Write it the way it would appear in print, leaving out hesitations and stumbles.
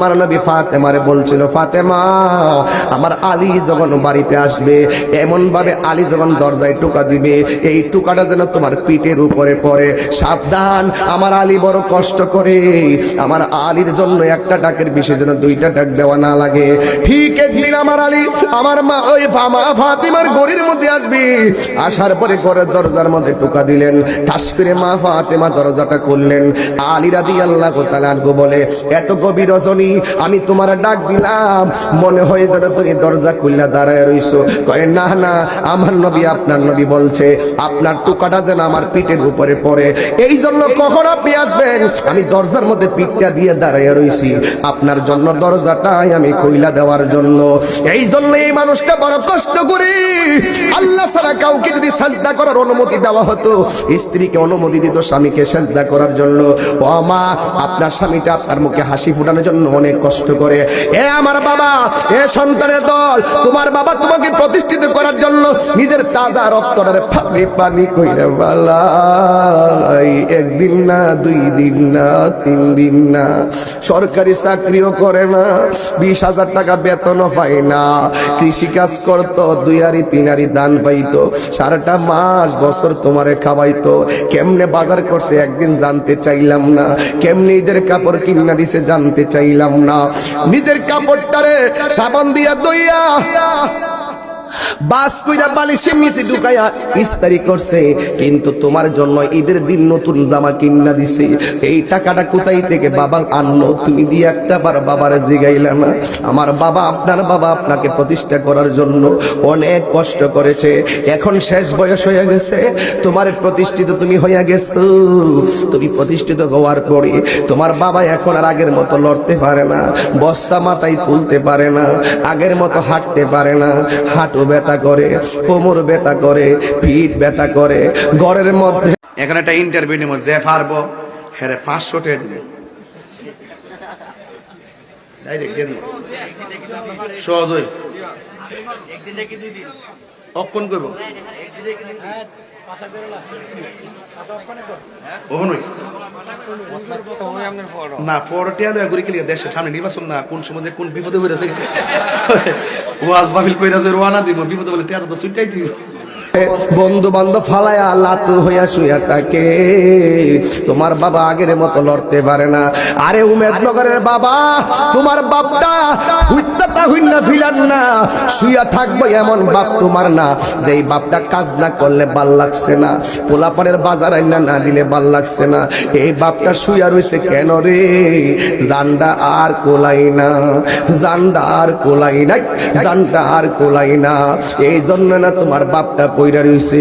আমার নবী ফাতেমারে বলছিল, ফাতেমা আমার আলী যখন বাড়িতে আসবে এমন ভাবে আলী যখন দরজায় টোকা দিবে এই টোকাটা যেন তোমার পিঠের উপরে পড়ে, সাবধান আমার আলী বড় কষ্ট করে, আমার আলীর জন্য একটা ডাকের বিষয় যেন দুইটা ডাক দেওয়া না লাগে। ঠিক একদিন আমার আলী আমার মা ওই ফাতেমার ঘরের মধ্যে আসবে, আসার পরে ঘরের দরজার মধ্যে টোকা দিলেন, ঠাস করে মা ফাতেমা দরজাটা খুললেন। আলী রাদিয়াল্লাহু তাআলা আনহু বলে, এত গভীর রজনী আমি তোমার ডাক দিলাম, মনে হয় যেন তুমি দরজা খুললা দাঁড়ায় রইছো। কয় না না, আমার নবী আপনার নবী বলছে আপনার টোকাটা যেন আমার পিঠের উপরে পড়ে, এই জন্য কখন আপনি আসবেন আমি দরজার মধ্যে পিঠটা দিয়ে দাঁড়ায় রইছি আপনার জন্য, দরজাটাই আমি খুইলা দেওয়ার জন্য। এই জন্য এই মানুষটা বড় কষ্ট করে, আল্লাহ ছাড়া কাউকে যদি সাজদা করার অনুমতি দেওয়া হতো, স্ত্রীকে অনুমতি দিত স্বামীকে সাজদা করার জন্য। ও মা, আপনার স্বামীটা আপনার মুখে হাসি ফুটানোর জন্য অনেক কষ্ট করে। এ আমার বাবা, এ সন্তানের দল, তোমার বাবা তোমাকে প্রতিষ্ঠিত করার জন্য নিজের তাজা রক্তটারে পানি পানি কইরা বালাই, একদিন না, 2 দিন না, 3 দিন না, সরকারি চাকরিও করে না, 20,000 টাকা বেতনও পায় না, কৃষি কাজ করতো, 2 আরি 3 আরি দান পাইতো, সারাটা মাস বছর তোমারে খাওয়াইতো। কেমনে বাজার করছে একদিন জানতে চাইলাম না, কেমনে ঈদের কাপড় কিনা দিছে জানতে চাইলাম না, নিজের কাপড়টারে সাবান দিয়া দইয়া বাস কইরা বালিশের নিচে ঢুকাইয়া ইস্তারি করছে, কিন্তু তোমার জন্য ঈদের দিন নতুন জামা কিনা দিছে। এই টাকাটা কোথায় থেকে বাবা আনলো তুমি দিয়ে একটা বার বাবারে জিগাইলা না? আমার বাবা, আপনার বাবা আপনাকে প্রতিষ্ঠা করার জন্য অনেক কষ্ট করেছে, এখন শেষ বয়স হয়ে গেছে, তোমার প্রতিষ্ঠিত তুমি হইয়া গেছো। তুমি প্রতিষ্ঠিত হওয়ার পরে তোমার বাবা এখন আর আগের মতো লড়তে পারে না, বস্তা মাথায় তুলতে পারে না, আগের মতো হাঁটতে পারে না, হাঁটু ব্যথা করে, কোমর ব্যথা করে, পিঠ ব্যথা করে, ঘরের মধ্যে। এখন একটা ইন্টারভিউ নেব, যে পারবো হ্যাঁ 500 টাকা দিবে, ডাইরেক্ট দেন সহজ হই অক্ষণ করব না, পরটিয়া ঘুরে গেলে দেশের সামনে নির্বাচন না, কোন সময় যে কোন বিপদে হয়ে ওয়াজ মাহফিল কইরা যে রওনা দিব, বিপদে বলে টিয়া তো ছুটাই দিব। বন্ধু বান্ধব ফালায়া লাতু হইয়া শুয়া থাকে, তোমার বাবা আগের মতো লড়তে পারে না। আরে উমেদনগরের বাবা, তোমার বাপটা হুইত্তা হুইন্না ফিলান না, শুয়া থাকবো এমন বাপ তোমার না, যেই বাপটা কাজ না করলে ভাল লাগছে না, পোলাপানের বাজার আইনা না দিলে ভাল লাগছে না, এই বাপটা শুয়া রইছে কেন রে? জানডা আর কোলাই না, জানডা আর কোলাই নাই, জানডা আর কোলাই না, এই জন্য না তোমার বাপটা পইরা রইছে।